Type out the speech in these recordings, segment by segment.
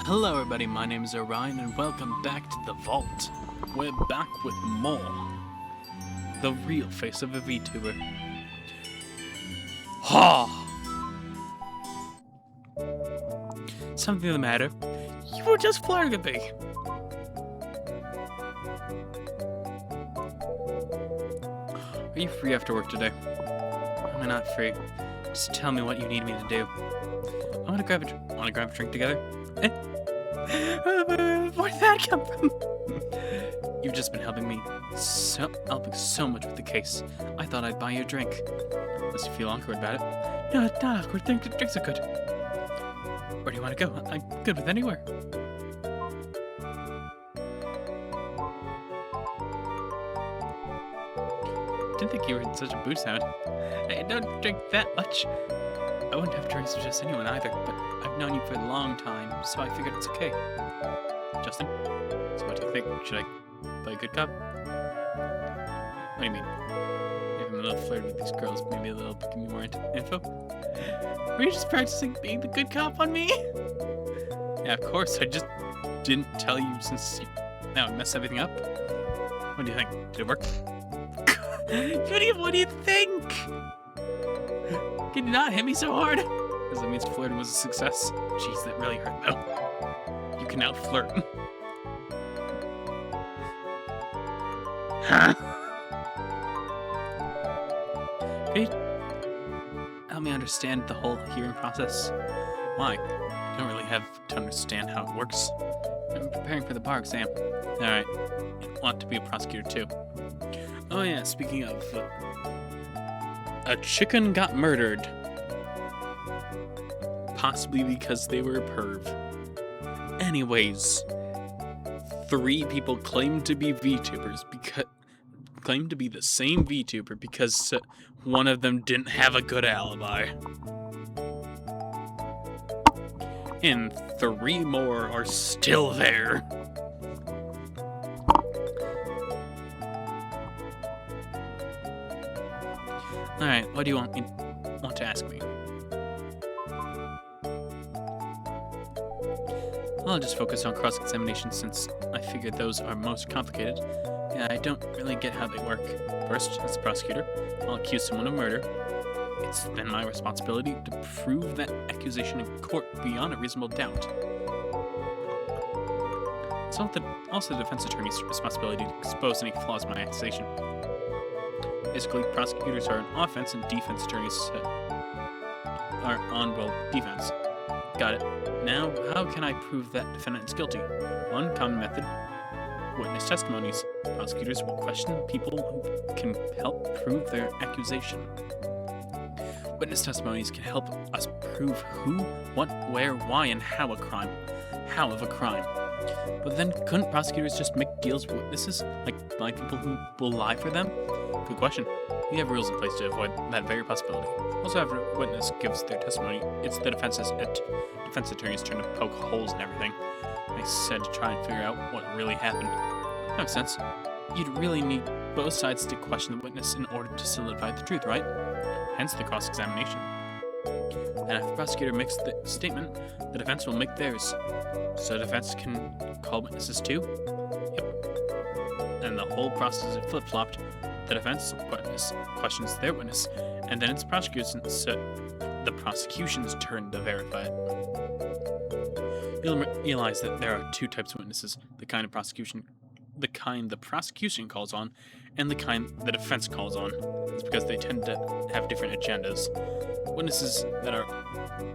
Hello everybody, my name is Orion and welcome back to the Vault. We're back with more. The real face of a VTuber. Ha! Something the matter? You were just flirting with me. Are you free after work today? I'm not free. Just tell me what you need me to do. I want to grab a drink together. Where did that come from? You've just been helping so much with the case. I thought I'd buy you a drink. Unless you feel awkward about it. No, it's not awkward. Drinks are good. Where do you want to go? I'm good with anywhere. Didn't think you were in such a booze hound. I don't drink that much. I wouldn't have drinks with just anyone either, but I've known you for a long time, so I figured it's okay. Justin, so what do you think? Should I play a good cop? What do you mean? Maybe I'm a little flirty with these girls, maybe a little give me more info? Were you just practicing being the good cop on me? Yeah, of course, I just didn't tell you since you now messed everything up. What do you think? Did it work? What do you think? Can you not hit me so hard? Because that means flirting was a success. Jeez, that really hurt though. You can now flirt. Huh? Can you help me understand the whole hearing process? Why? I don't really have to understand how it works. I'm preparing for the bar exam. Alright, you want to be a prosecutor too. Oh yeah, speaking of... a chicken got murdered. Possibly because they were a perv. Anyways, 3 people claim to be VTubers claim to be the same VTuber because one of them didn't have a good alibi. And 3 more are still there. Alright, what do you want to ask me? I'll just focus on cross-examination since I figured those are most complicated. Yeah, I don't really get how they work. First, as a prosecutor, I'll accuse someone of murder. It's then my responsibility to prove that accusation in court beyond a reasonable doubt. It's also the defense attorney's responsibility to expose any flaws in my accusation. Basically, prosecutors are on offense and defense attorneys are on, defense. Got it. Now, how can I prove that defendant is guilty? One common method: witness testimonies. Prosecutors will question people who can help prove their accusation. Witness testimonies can help us prove who, what, where, why, and how of a crime. But then, couldn't prosecutors just make deals with witnesses, like blind people who will lie for them? Good question. We have rules in place to avoid that very possibility. Also, after a witness gives their testimony, it's the defense attorney's turn to poke holes in everything. They said to try and figure out what really happened. That makes sense. You'd really need both sides to question the witness in order to solidify the truth, right? Hence the cross-examination. And if the prosecutor makes the statement, the defense will make theirs. So the defense can call witnesses too? Yep. And the whole process is flip-flopped. The defense questions their witness, and then it's the prosecution's turn to verify it. You'll realize that there are 2 types of witnesses: the kind the prosecution calls on, and the kind the defense calls on. It's because they tend to have different agendas. Witnesses that are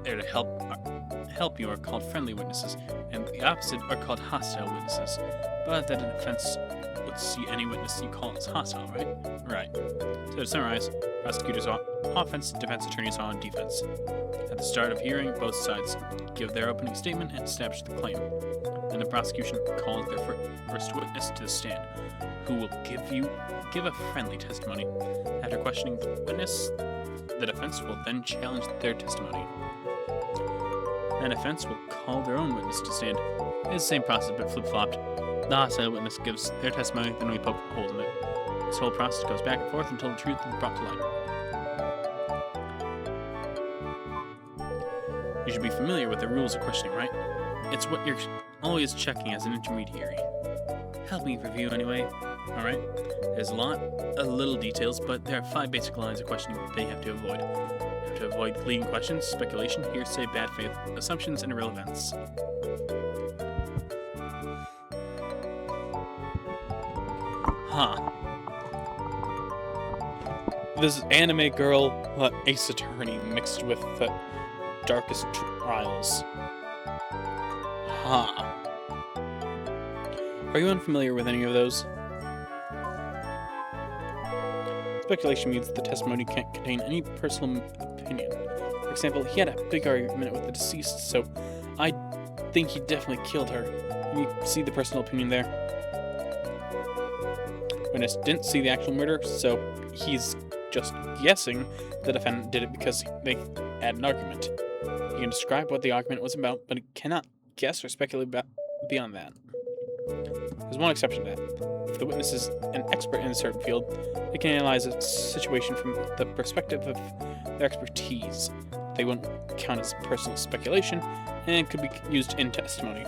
there to help you are called friendly witnesses, and the opposite are called hostile witnesses. But that the defense would see any witness you call as hostile, right? Right. So to summarize, prosecutors are on offense, defense attorneys are on defense. At the start of hearing, both sides give their opening statement and establish the claim. Then the prosecution calls their first witness to the stand, who will give a friendly testimony. After questioning the witness, the defense will then challenge their testimony. The defense will call their own witness to stand. It's the same process but flip-flopped. The hostile witness gives their testimony, then we poke holes in it. This whole process goes back and forth until the truth is brought to light. You should be familiar with the rules of questioning, right? It's what you're always checking as an intermediary. Help me review anyway. Alright? There's a lot of little details, but there are 5 basic lines of questioning that you have to avoid. You have to avoid leading questions, speculation, hearsay, bad faith, assumptions, and irrelevance. Huh. This anime girl, Ace Attorney, mixed with the Darkest Trials. Huh. Are you unfamiliar with any of those? Speculation means the testimony can't contain any personal opinion. For example, he had a big argument with the deceased, so I think he definitely killed her. Can you see the personal opinion there? Witness didn't see the actual murder, so he's just guessing the defendant did it because they had an argument. He can describe what the argument was about, but he cannot guess or speculate beyond that. There's one exception to that. If the witness is an expert in a certain field, they can analyze a situation from the perspective of their expertise. They won't count as personal speculation and could be used in testimony.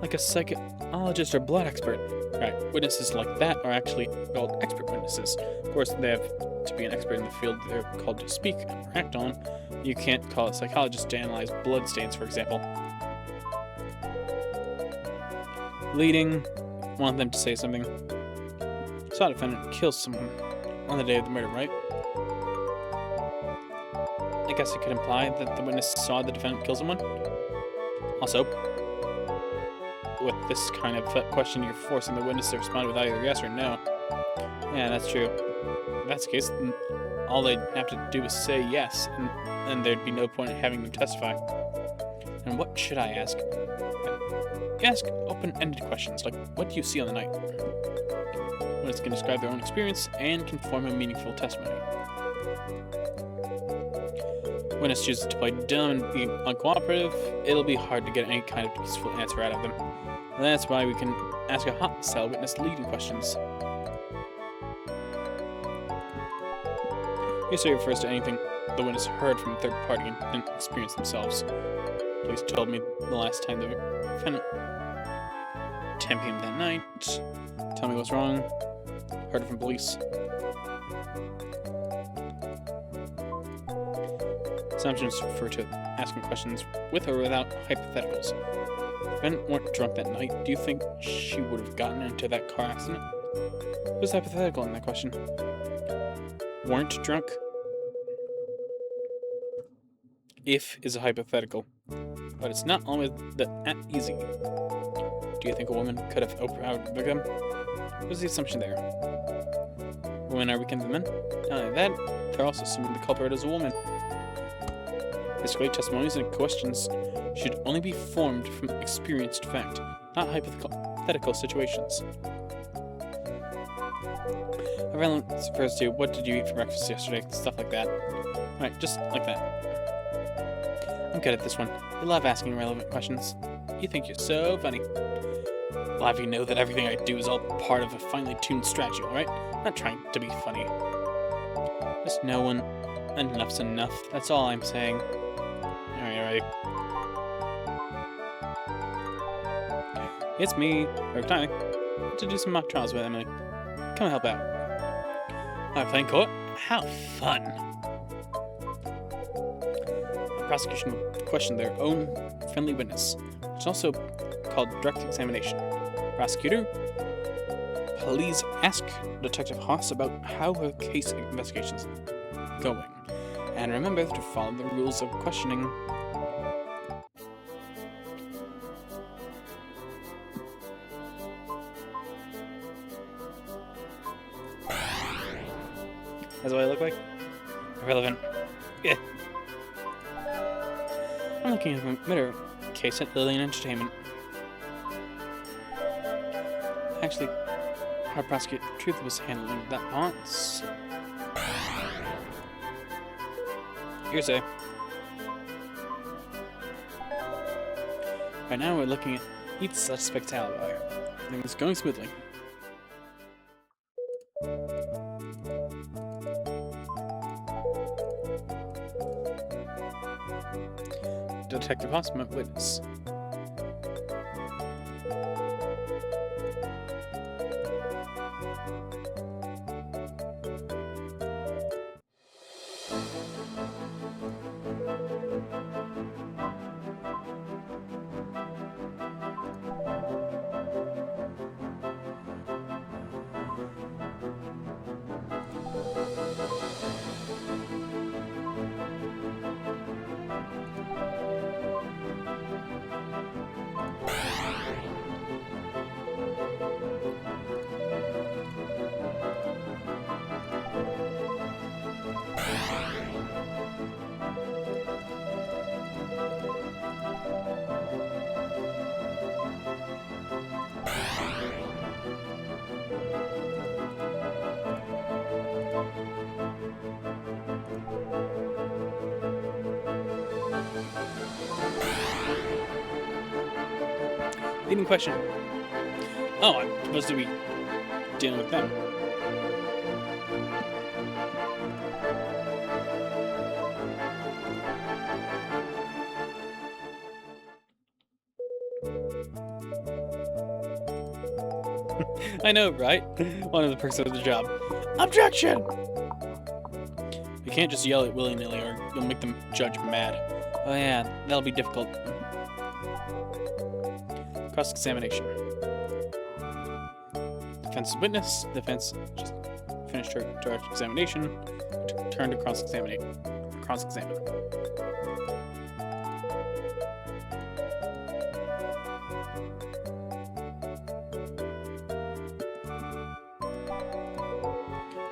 Like a psychologist or blood expert. Right, witnesses like that are actually called expert witnesses. Of course, they have to be an expert in the field they're called to speak and act on. You can't call a psychologist to analyze blood stains, for example. Leading, want them to say something. Saw a defendant kill someone on the day of the murder, right? I guess it could imply that the witness saw the defendant kill someone. Also, with this kind of question, you're forcing the witness to respond with either yes or no. Yeah, that's true. If that's the case, then all they'd have to do is say yes, and there'd be no point in having them testify. And what should I ask? Ask open-ended questions, like, what do you see on the night? Witness can describe their own experience and can form a meaningful testimony. Witness chooses to play dumb and be uncooperative, it'll be hard to get any kind of useful answer out of them. And that's why we can ask a hostile witness leading questions. Hearsay refers to anything the witness heard from a third party and didn't experience themselves. Police told me the last time the defendant 10 p.m. that night. Tell me what's wrong. Heard it from police. Assumptions refer to asking questions with or without hypotheticals. If Ben weren't drunk that night, do you think she would have gotten into that car accident? What's hypothetical in that question? Weren't drunk? If is a hypothetical, but it's not always that easy. Do you think a woman could have overpowered the victim? What's the assumption there? Women are weaker than men? Not only that, they're also assuming the culprit is a woman. Basically, testimonies and questions should only be formed from experienced fact, not hypothetical situations. Irrelevance refers to what did you eat for breakfast yesterday, stuff like that. Alright, just like that. I'm good at this one. I love asking relevant questions. You think you're so funny. I'll have you know that everything I do is all part of a finely tuned strategy, alright? Not trying to be funny. Just know when enough's enough, that's all I'm saying. Alright. It's me, Tyler, to do some mock trials with Emily. Come and help out. Alright, playing court? How fun! The prosecution will question their own friendly witness, which is also called direct examination. Prosecutor, please ask Detective Haas about how her case investigation's going. And remember to follow the rules of questioning. That's what I look like? Irrelevant. Yeah. I'm looking at a murder case at Lillian Entertainment. Actually, our prosecutor Truth was handling that once. Hearsay. Right now we're looking at each suspect's alibi. Everything's going smoothly. Detective Haas met witness. Leading question. Oh, I'm supposed to be dealing with them. I know, right? One of the perks of the job. Objection! You can't just yell it willy-nilly or you'll make the judge mad. Oh yeah, that'll be difficult. Cross-examination. Defense witness. Defense just finished her direct examination. Turn to cross-examine. Cross-examine.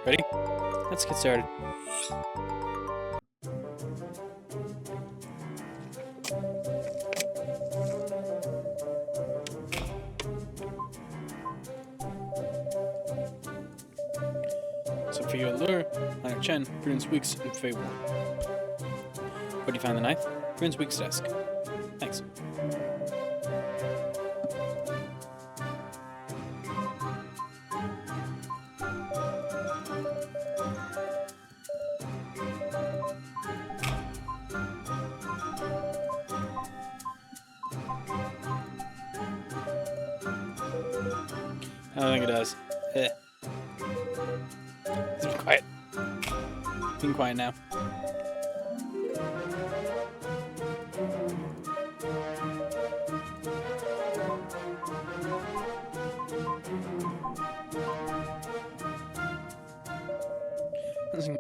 Ready? Let's get started. Sophia Allure, Leonard Chen, Prudence Weeks, and Faye Ward. Where do you find the knife? Prudence Weeks' desk. Thanks. I don't think it does. Be quiet. Being quiet now.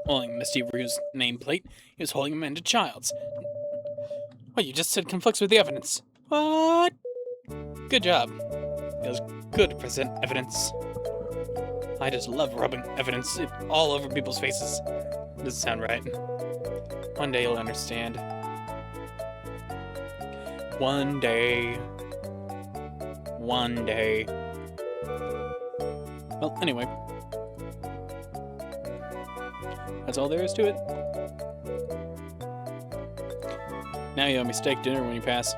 Holding Misty Rue's nameplate, he was holding Amanda Childs. What you just said conflicts with the evidence. What? Good job. It was good to present evidence. I just love rubbing evidence all over people's faces. Doesn't sound right. One day you'll understand. One day. One day. Well, anyway. That's all there is to it. Now you owe me steak dinner when you pass.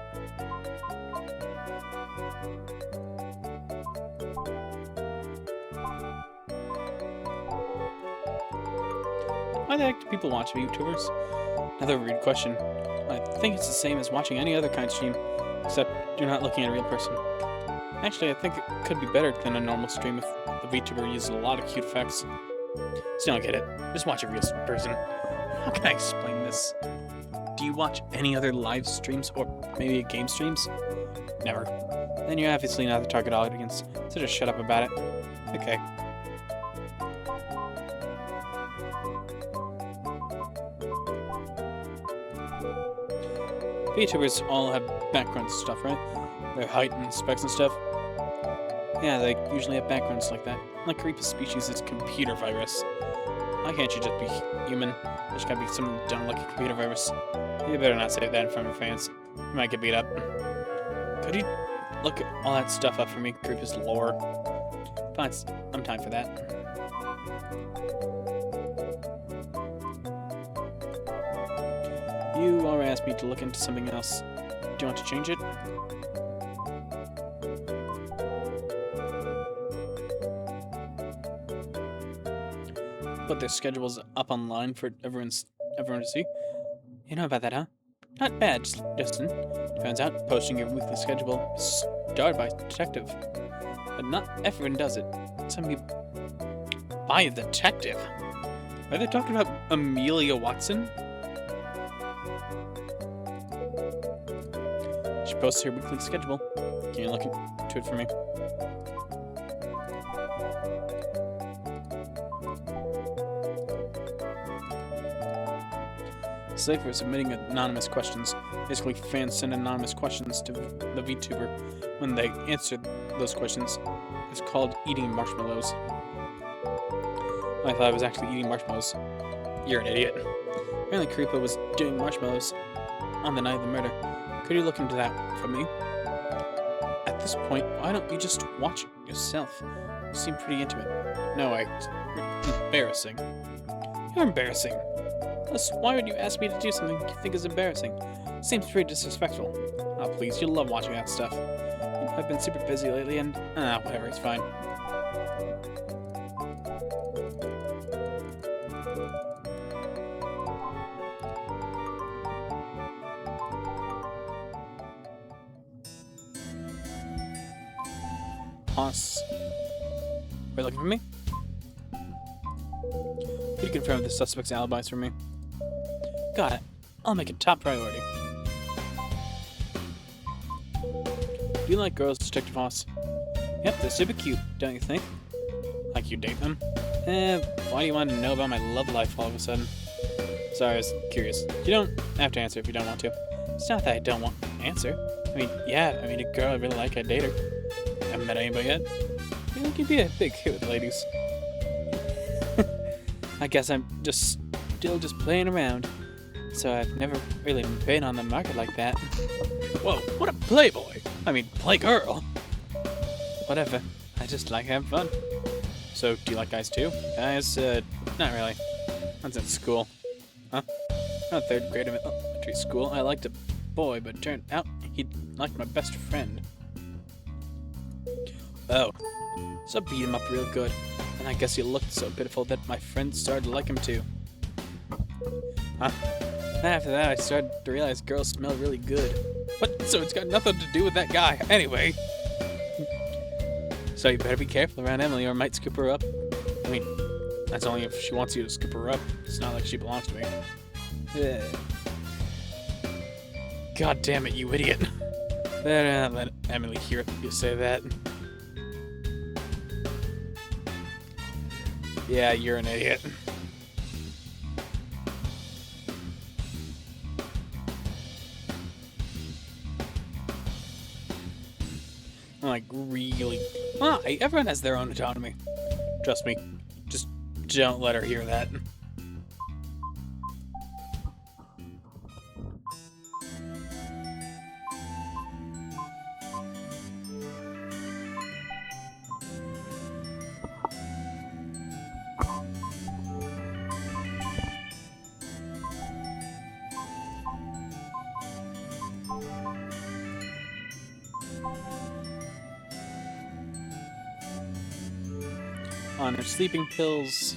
Why the heck do people watch VTubers? Another weird question. I think it's the same as watching any other kind of stream, except you're not looking at a real person. Actually, I think it could be better than a normal stream if the VTuber uses a lot of cute effects. Still don't get it. Just watch a real person. How can I explain this? Do you watch any other live streams or maybe game streams? Never. Then you're obviously not the target audience, so just shut up about it. Okay. VTubers all have backgrounds and stuff, right? Their height and specs and stuff. Yeah, they usually have backgrounds like that. Like Creep's species is computer virus. Why can't you just be human? There's gotta be some dumb looking computer virus. You better not say that in front of your fans. You might get beat up. Could you look all that stuff up for me? Creep's lore. Fine, I'm time for that. You already asked me to look into something else. Do you want to change it? Put their schedules up online for everyone to see. You know about that, huh? Not bad, Justin. Turns out posting your weekly schedule is started by detective. But not everyone does it. Some people... By a detective? Are they talking about Amelia Watson? She posts her weekly schedule. Can you look into it for me? Safe for submitting anonymous questions. Basically, fans send anonymous questions to the VTuber. When they answer those questions, it's called eating marshmallows. I thought I was actually eating marshmallows. You're an idiot. Apparently, Creepa was doing marshmallows on the night of the murder. Could you look into that for me? At this point, why don't you just watch it yourself? You seem pretty into it. No, embarrassing. You're embarrassing. Plus, why would you ask me to do something you think is embarrassing? Seems pretty disrespectful. Oh, please, you love watching that stuff. You I've been super busy lately and, whatever, it's fine. Hoss. Are you looking for me? Could you confirm the suspect's alibis for me? Got it. I'll make it top priority. Do you like girls, Detective Hoss? Yep, they're super cute, don't you think? Like you date them? Why do you want to know about my love life all of a sudden? Sorry, I was curious. You don't have to answer if you don't want to. It's not that I don't want to answer. A girl I really like, I'd date her. Haven't met anybody yet. I feel like you'd be a big hit with ladies. I guess I'm still just playing around. So I've never really been on the market like that. Whoa, what a playboy! Playgirl! Whatever, I just like having fun. So, do you like guys too? Guys, not really. One's in school. Huh? Not 3rd grade of elementary school. I liked a boy, but it turned out he liked my best friend. Oh. So I beat him up real good. And I guess he looked so pitiful that my friends started to like him too. Huh? After that, I started to realize girls smell really good. What? So it's got nothing to do with that guy. Anyway. So you better be careful around Emily or I might scoop her up. That's only if she wants you to scoop her up. It's not like she belongs to me. Ugh. God damn it, you idiot. Better not let Emily hear you say that. Yeah, you're an idiot. Really? Why? Everyone has their own autonomy. Trust me. Just don't let her hear that. On her sleeping pills.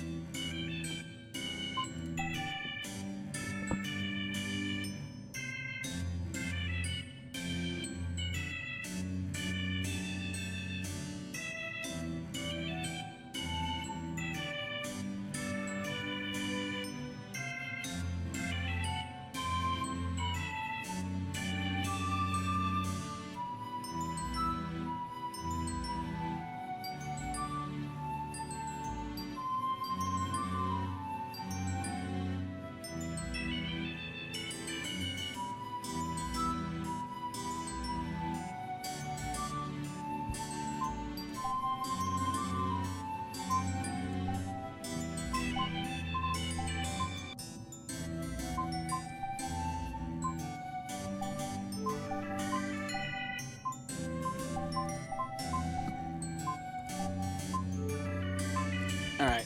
Alright,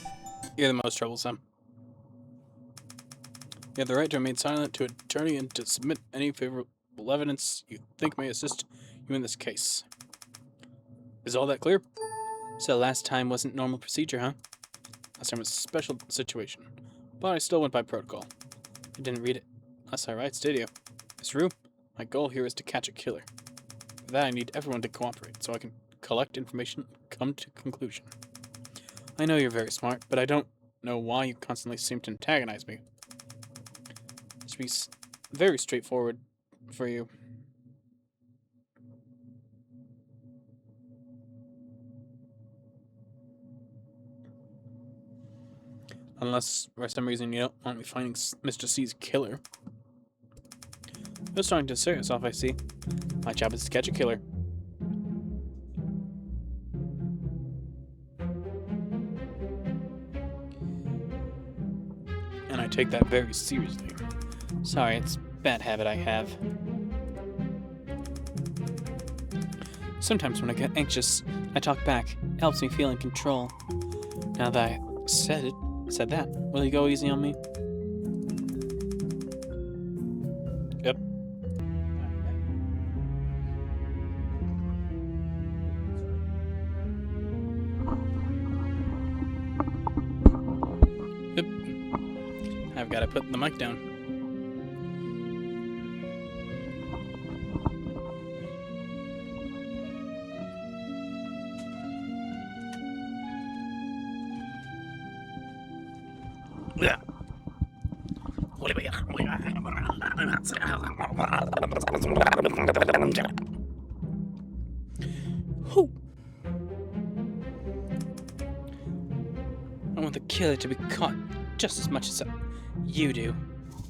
you're the most troublesome. You have the right to remain silent to an attorney and to submit any favorable evidence you think may assist you in this case. Is all that clear? So last time wasn't normal procedure, huh? Last time was a special situation. But I still went by protocol. You didn't read it unless I writes, did you? It's true. My goal here is to catch a killer. For that I need everyone to cooperate so I can collect information and come to a conclusion. I know you're very smart, but I don't know why you constantly seem to antagonize me. To be very straightforward for you. Unless, for some reason, you don't want me finding Mr. C's killer. You're starting to assert yourself, I see. My job is to catch a killer. And I take that very seriously. Sorry, it's a bad habit I have. Sometimes when I get anxious, I talk back. It helps me feel in control. Now that I said that, will you go easy on me? Yep. I've got to put the mic down. Yeah. Whew. I want the killer to be caught just as much as you do.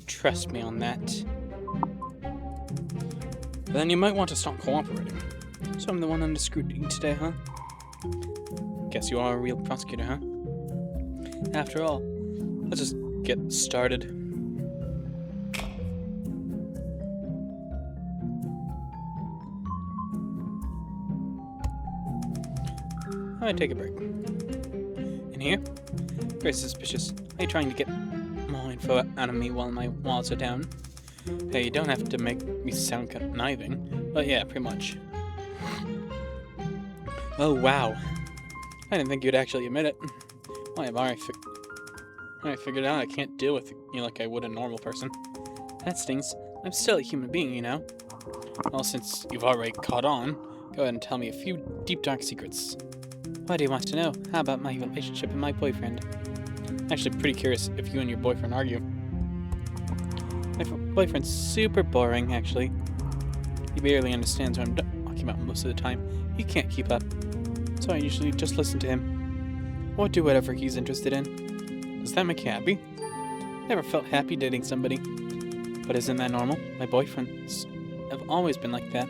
Trust me on that. But then you might want to stop cooperating. So I'm the one under scrutiny today, huh? Guess you are a real prosecutor, huh? After all, let's just get started. I might take a break. In here? Very suspicious. Are you trying to get more info out of me while my walls are down? Hey, you don't have to make me sound conniving, but yeah, pretty much. Oh, wow. I didn't think you'd actually admit it. Well, I've already figured out I can't deal with you like I would a normal person. That stings. I'm still a human being, you know? Well, since you've already caught on, go ahead and tell me a few deep, dark secrets. What do you want to know? How about my relationship with my boyfriend? I'm actually pretty curious if you and your boyfriend argue. My boyfriend's super boring, actually. He barely understands what I'm talking about most of the time. He can't keep up. So I usually just listen to him. Or do whatever he's interested in. Does that make you happy? Never felt happy dating somebody. But isn't that normal? My boyfriends have always been like that.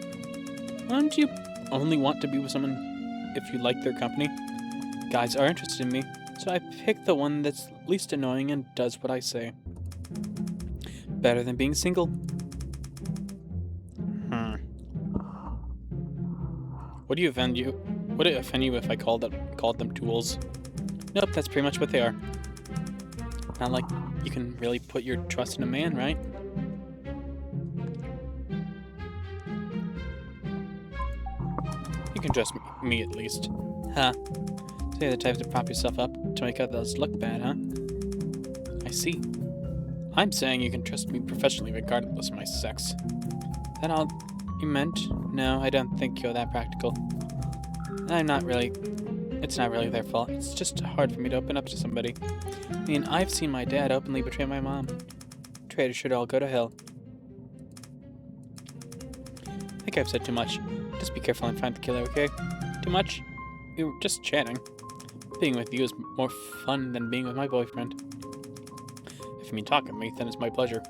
Wouldn't you only want to be with someone if you like their company? Guys are interested in me, so I pick the one that's least annoying and does what I say. Better than being single. Would it offend you if I called them tools? Nope, that's pretty much what they are. Not like you can really put your trust in a man, right? You can trust me at least. Huh. So you're the type to prop yourself up to make others look bad, huh? I see. I'm saying you can trust me professionally regardless of my sex. That all you meant? No, I don't think you're that practical. It's not really their fault. It's just hard for me to open up to somebody. I mean, I've seen my dad openly betray my mom. Traitors should all go to hell. I think I've said too much. Just be careful and find the killer, okay? Too much? We were just chatting. Being with you is more fun than being with my boyfriend. If you mean talking to me, then it's my pleasure.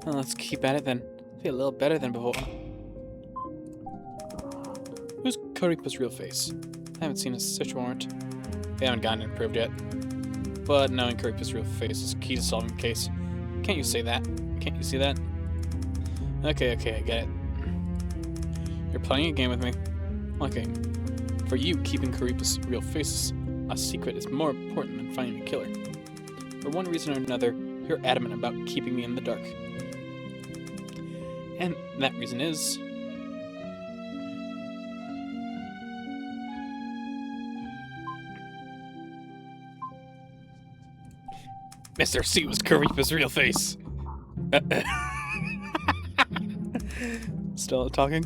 Well, let's keep at it then. Feel a little better than before. Who's Karipa's real face? I haven't seen a search warrant. They haven't gotten it approved yet. But knowing Karipa's real face is key to solving the case. Can't you say that? Can't you see that? Okay, I get it. You're playing a game with me. Okay. For you, keeping Karipa's real face a secret is more important than finding the killer. For one reason or another, you're adamant about keeping me in the dark. And that reason is... Mr. C was Karipa's real face. Still talking?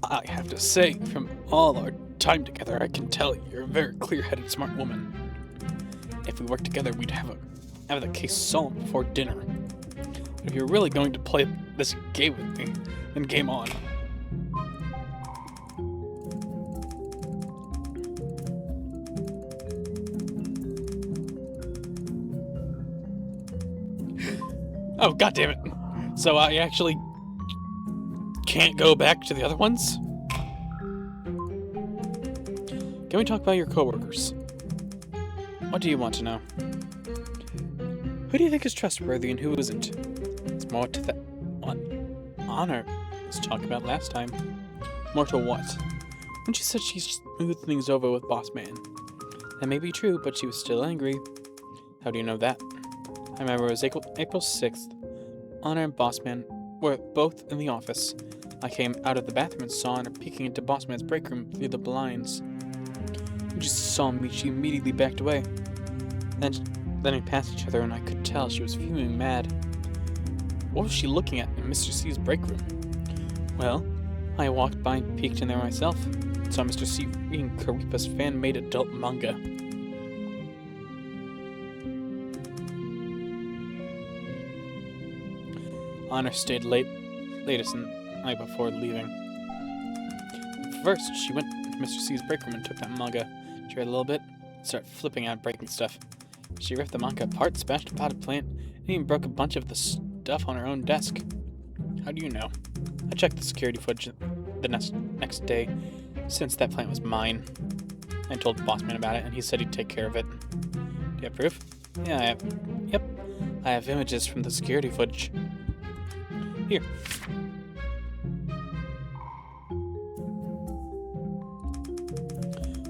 I have to say, from all our time together, I can tell you're a very clear-headed, smart woman. If we worked together, we'd have the case solved before dinner. But if you're really going to play this game with me, then game on. Oh, goddammit. So I actually can't go back to the other ones? Can we talk about your coworkers? What do you want to know? Who do you think is trustworthy and who isn't? It's more to that what Honor was talking about last time. More to what? When she said she smoothed things over with Boss Man. That may be true, but she was still angry. How do you know that? I remember it was April 6th. Honor and Boss Man were both in the office. I came out of the bathroom and saw Honor peeking into Boss Man's break room through the blinds. When she saw me, she immediately backed away. Then Then we passed each other and I could tell she was fuming mad. What was she looking at in Mr. C's break room? Well, I walked by and peeked in there myself. Saw Mr. C reading Karipa's fan-made adult manga. Honor stayed latest night before leaving. First, she went to Mr. C's break room and took that manga. She read a little bit, started flipping out, breaking stuff. She ripped the manga apart, smashed a potted plant, and even broke a bunch of the stuff on her own desk. How do you know? I checked the security footage the next day, since that plant was mine. I told Bossman about it, and he said he'd take care of it. Do you have proof? Yeah, I have. Yep. I have images from the security footage. Here.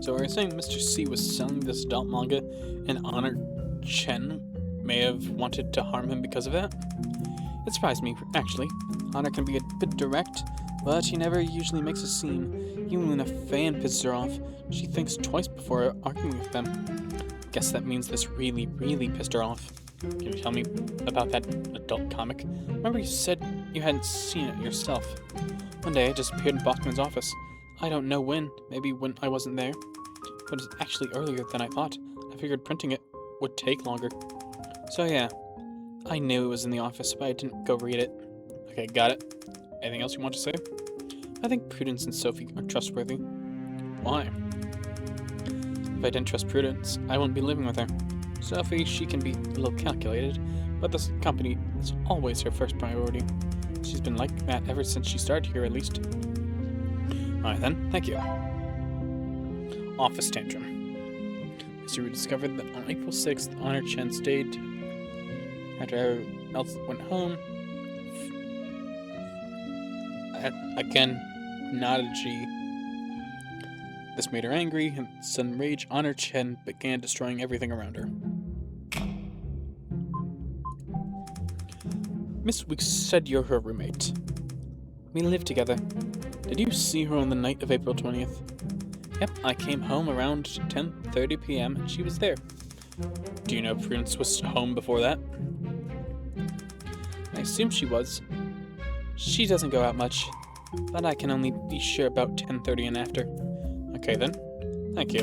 So are you saying Mr. C was selling this adult manga and Honor Chen may have wanted to harm him because of that? It surprised me, actually. Honor can be a bit direct, but he never usually makes a scene. Even when a fan pisses her off, she thinks twice before arguing with them. Guess that means this really, really pissed her off. Can you tell me about that adult comic? Remember you said you hadn't seen it yourself. One day it just appeared in Bossman's office. I don't know when, maybe when I wasn't there. But it's actually earlier than I thought. I figured printing it would take longer. So yeah, I knew it was in the office, but I didn't go read it. Okay, got it. Anything else you want to say? I think Prudence and Sophie are trustworthy. Why? If I didn't trust Prudence, I wouldn't be living with her. Sophie, she can be a little calculated, but this company is always her first priority. She's been like that ever since she started here, at least. Alright then, thank you. Office tantrum. Mr. discovered that on April 6th, Honor Chen stayed after everyone else went home. Again, not a G. This made her angry, and in sudden rage, Honor Chen began destroying everything around her. Miss Weeks said you're her roommate. We live together. Did you see her on the night of April 20th? Yep, I came home around 10:30 p.m. and she was there. Do you know Prudence was home before that? I assume she was. She doesn't go out much, but I can only be sure about 10:30 and after. Okay then. Thank you.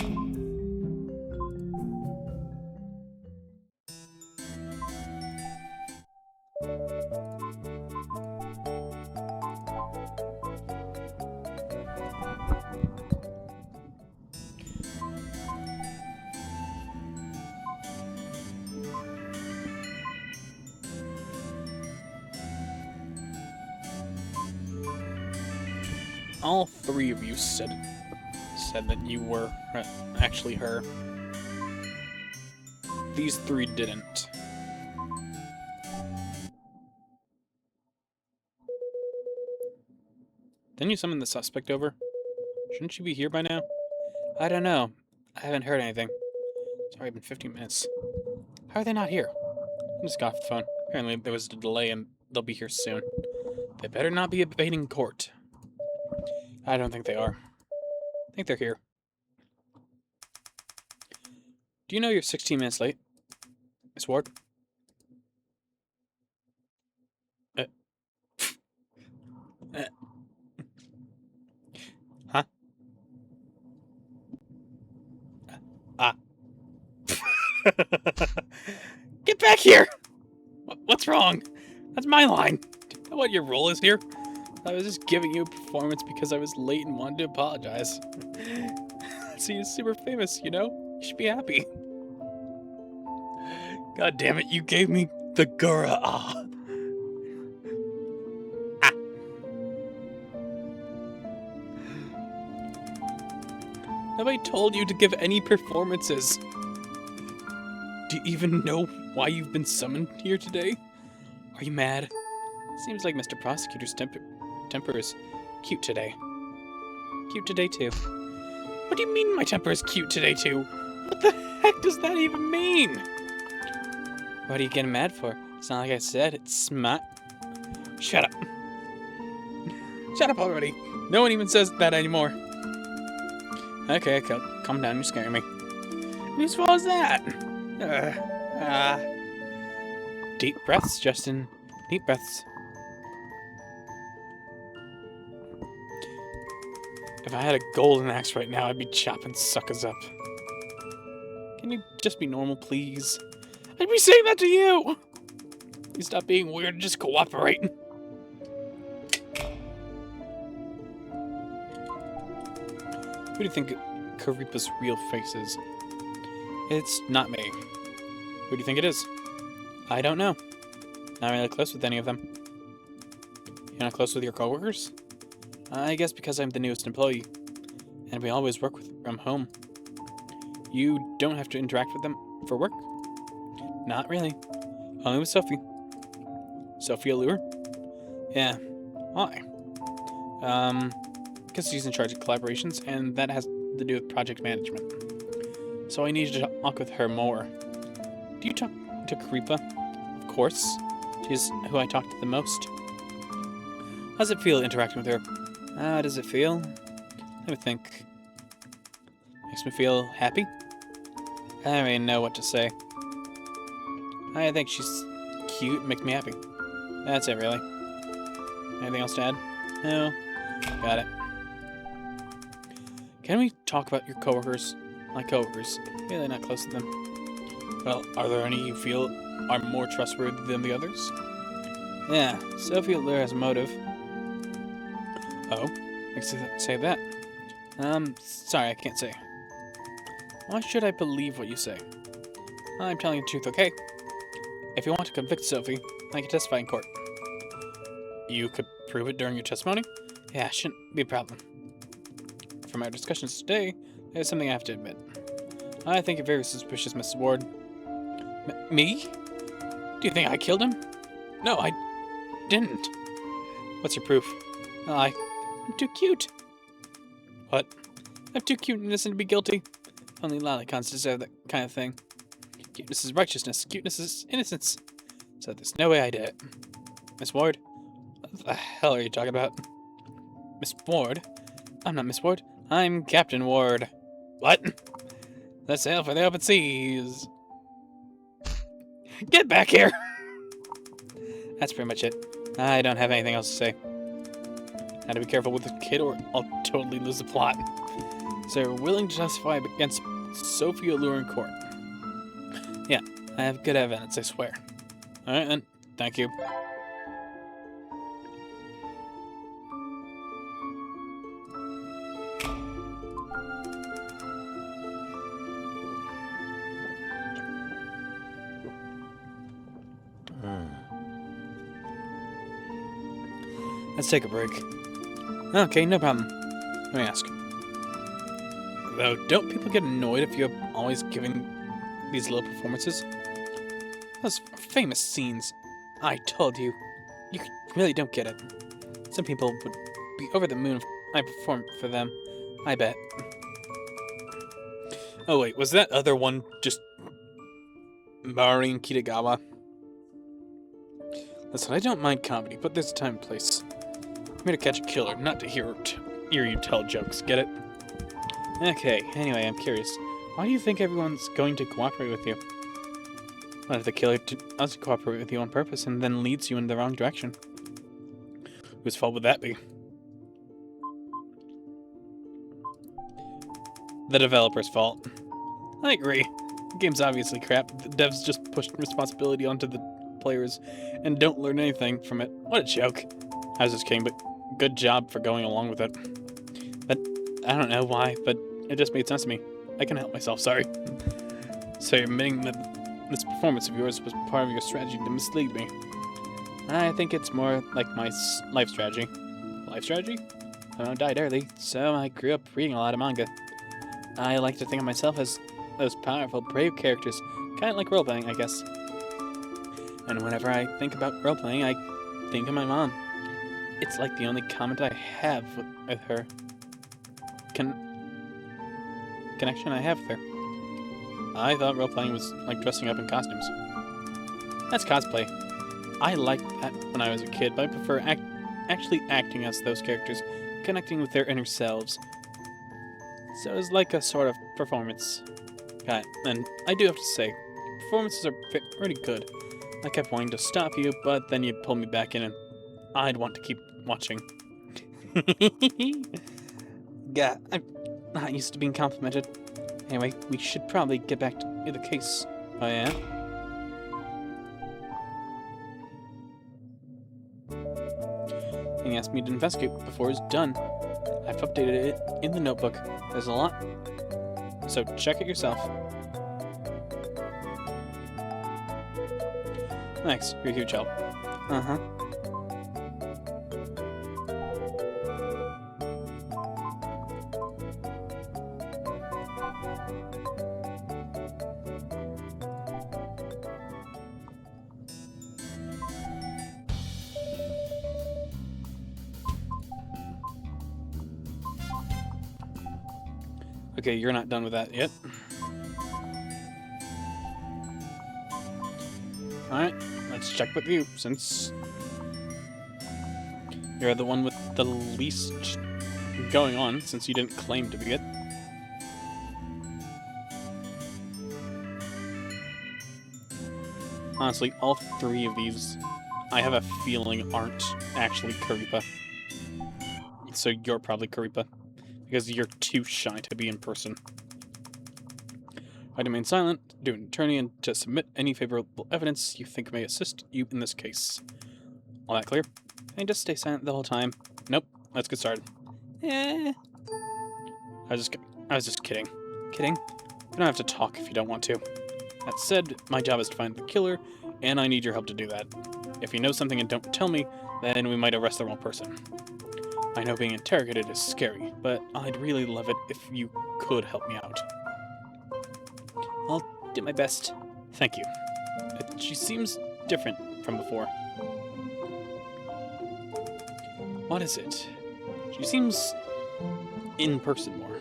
All three of you said that you were actually her. These three didn't. Didn't you summon the suspect over? Shouldn't she be here by now? I don't know. I haven't heard anything. It's already been 15 minutes. How are they not here? I just got off the phone. Apparently there was a delay and they'll be here soon. They better not be evading court. I don't think they are. I think they're here. Do you know you're 16 minutes late, Miss Ward? Huh? Get back here! What's wrong? That's my line. Do you know what your role is here? I was just giving you a performance because I was late and wanted to apologize. See, you're super famous, you know? You should be happy. God damn it, you gave me the Gura. Ah. Nobody told you to give any performances. Do you even know why you've been summoned here today? Are you mad? Seems like Mr. Prosecutor's temper is cute today. Cute today, too. What do you mean my temper is cute today, too? What the heck does that even mean? What are you getting mad for? It's not like I said, it's smart. Shut up. Shut up already. No one even says that anymore. Okay, calm down, you're scaring me. Whose fault is that? Deep breaths, Justin. Deep breaths. If I had a golden axe right now, I'd be chopping suckers up. Can you just be normal, please? I'd be saying that to you! Please stop being weird and just cooperate. Who do you think Karipa's real face is? It's not me. Who do you think it is? I don't know. Not really close with any of them. You're not close with your coworkers? I guess because I'm the newest employee, and we always work from home. You don't have to interact with them for work? Not really. Only with Sophie. Sophie Allure? Yeah. Why? Because she's in charge of collaborations, and that has to do with project management. So I need to talk with her more. Do you talk to Karipa? Of course. She's who I talk to the most. How does it feel interacting with her? How does it feel? Let me think. Makes me feel happy? I don't even know what to say. I think she's cute and makes me happy. That's it, really. Anything else to add? No. Got it. Can we talk about your coworkers? My coworkers. Really not close to them. Well, are there any you feel are more trustworthy than the others? Yeah, Sophie Allure has a motive. Oh? Makes you say that. Sorry, I can't say. Why should I believe what you say? I'm telling you the truth, okay? If you want to convict Sophie, I can testify in court. You could prove it during your testimony? Yeah, shouldn't be a problem. From our discussions today, there's something I have to admit. I think you're very suspicious, Mrs. Ward. Me? Do you think I killed him? No, I didn't. What's your proof? I'm too cute. What? I'm too cute and innocent to be guilty. Only lollicons deserve that kind of thing. Cuteness is righteousness. Cuteness is innocence. So there's no way I did it. Miss Ward? What the hell are you talking about? Miss Ward? I'm not Miss Ward. I'm Captain Ward. What? Let's sail for the open seas. Get back here! That's pretty much it. I don't have anything else to say. Had to be careful with the kid or I'll totally lose the plot. So you're willing to testify against Sophie Allure in court? Yeah, I have good evidence, I swear. Alright then, thank you. Let's take a break. Okay, no problem. Let me ask. Though, don't people get annoyed if you're always giving these little performances? Those famous scenes. I told you. You really don't get it. Some people would be over the moon if I performed for them. I bet. Oh wait, was that other one just Maureen Kitagawa? Listen, I don't mind comedy, but there's a time and place. I'm here to catch a killer, not to hear you tell jokes, get it? Okay, anyway, I'm curious. Why do you think everyone's going to cooperate with you? What if the killer does cooperate with you on purpose and then leads you in the wrong direction? Whose fault would that be? The developer's fault. I agree. The game's obviously crap. The devs just pushed responsibility onto the players and don't learn anything from it. What a joke. I was just kidding, but good job for going along with it. But I don't know why, but it just made sense to me. I can help myself, sorry. So you're admitting that this performance of yours was part of your strategy to mislead me. I think it's more like my life strategy. Life strategy? I died early, so I grew up reading a lot of manga. I like to think of myself as those powerful, brave characters, kind of like role-playing, I guess. And whenever I think about role-playing, I think of my mom. It's like the only comment I have with her. Connection I have with her. I thought role-playing was like dressing up in costumes. That's cosplay. I liked that when I was a kid, but I prefer actually acting as those characters, connecting with their inner selves. So it's like a sort of performance. And I do have to say, performances are pretty good. I kept wanting to stop you, but then you pulled me back in and I'd want to keep watching. Yeah, I'm not used to being complimented. Anyway, we should probably get back to the case. Oh yeah? And he asked me to investigate before it's done. I've updated it in the notebook. There's a lot, so check it yourself. Thanks, you're a huge help. Uh-huh. Okay, you're not done with that yet. Alright, let's check with you, since you're the one with the least going on, since you didn't claim to be it. Honestly, all three of these, I have a feeling, aren't actually Karipa. So you're probably Karipa, because you're too shy to be in person. I remain silent, do an attorney, and to submit any favorable evidence you think may assist you in this case. All that clear? And just stay silent the whole time. Nope, let's get started. I was just kidding. Kidding? You don't have to talk if you don't want to. That said, my job is to find the killer, and I need your help to do that. If you know something and don't tell me, then we might arrest the wrong person. I know being interrogated is scary, but I'd really love it if you could help me out. I'll do my best. Thank you. She seems different from before. What is it? She seems in person more.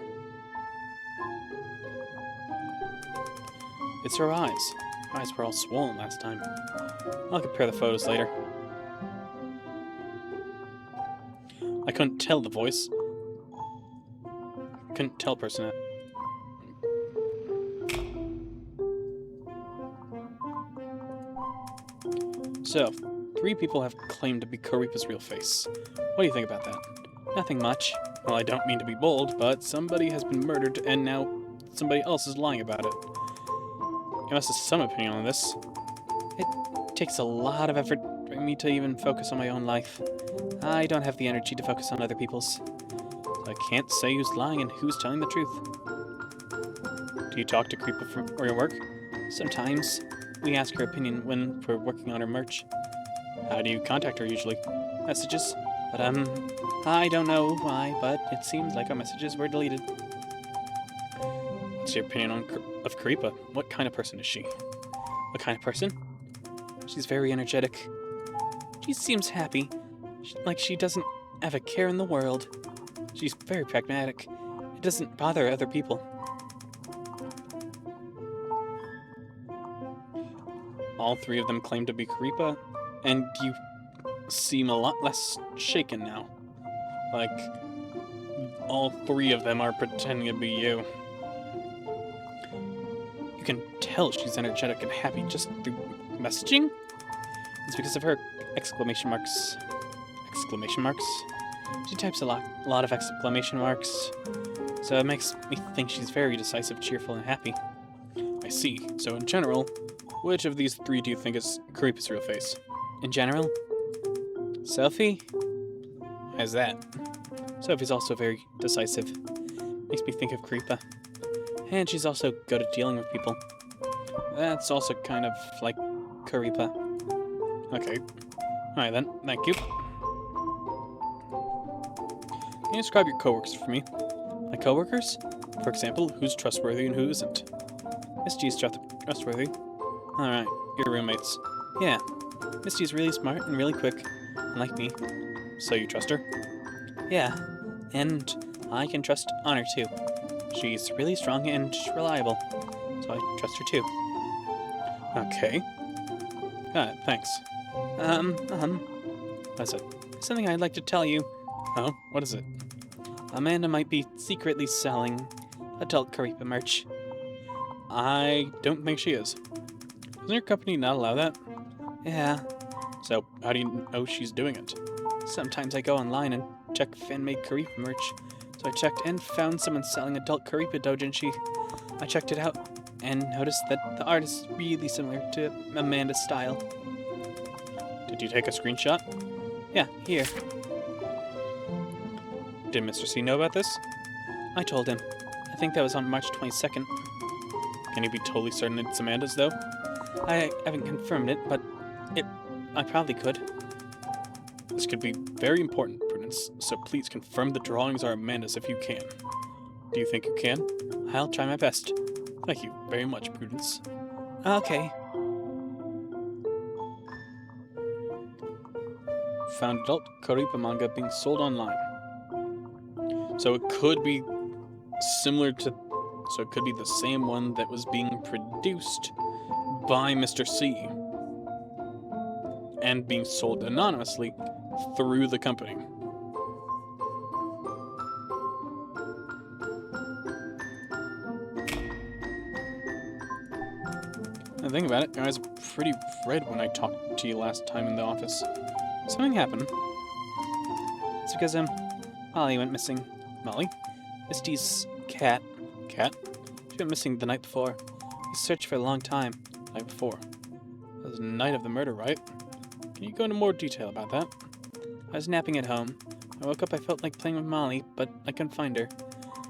It's her eyes. Her eyes were all swollen last time. I'll compare the photos later. I couldn't tell the voice. Couldn't tell person. So, 3 people have claimed to be Karipa's real face. What do you think about that? Nothing much. Well, I don't mean to be bold, but somebody has been murdered and now somebody else is lying about it. You must have some opinion on this. It takes a lot of effort for me to even focus on my own life. I don't have the energy to focus on other people's. So I can't say who's lying and who's telling the truth. Do you talk to Karipa for your work? Sometimes. We ask her opinion when we're working on her merch. How do you contact her usually? Messages. But I don't know why, but it seems like our messages were deleted. What's your opinion of Karipa? What kind of person is she? What kind of person? She's very energetic. She seems happy. Like she doesn't have a care in the world. She's very pragmatic. It doesn't bother other people. All 3 of them claim to be Karipa, and you seem a lot less shaken now. Like, all 3 of them are pretending to be you. You can tell she's energetic and happy just through messaging? It's because of her exclamation marks. Exclamation marks? She types a lot of exclamation marks, so it makes me think she's very decisive, cheerful, and happy. I see. So in general, which of these 3 do you think is Karipa's real face? In general? Sophie? How's that? Sophie's also very decisive. Makes me think of Karipa. And she's also good at dealing with people. That's also kind of like Karipa. Okay. Alright then, thank you. Can you describe your coworkers for me? My coworkers? For example, who's trustworthy and who isn't? Misty's trustworthy. Alright, your roommates. Yeah, Misty's really smart and really quick, unlike me. So you trust her? Yeah, and I can trust Honor too. She's really strong and reliable, so I trust her too. Okay. Got it, thanks. That's it. Something I'd like to tell you. Oh, what is it? Amanda might be secretly selling adult Karipa merch. I don't think she is. Doesn't your company not allow that? Yeah, So, how do you know she's doing it? sometimes I go online and check fan-made Karipa merch. So I checked and found someone selling adult Karipa doujinshi. I checked it out and noticed that the art is really similar to Amanda's style. Did you take a screenshot? Yeah, here. Did Mr. C know about this? I told him. I think that was on March 22nd. Can you be totally certain it's Amanda's, though? I haven't confirmed it, but I probably could. This could be very important, Prudence, so please confirm the drawings are Amanda's if you can. Do you think you can? I'll try my best. Thank you very much, Prudence. Okay. Found adult Karipa manga being sold online. So it could be similar to... So it could be the same one that was being produced by Mr. C. And being sold anonymously through the company. Now think about it, your eyes are pretty red when I talked to you last time in the office. Something happened. It's because Molly went missing. Molly? Misty's cat. Cat? She went missing the night before. We searched for a long time. Night before. That was the night of the murder, right? Can you go into more detail about that? I was napping at home. I woke up, I felt like playing with Molly, but I couldn't find her.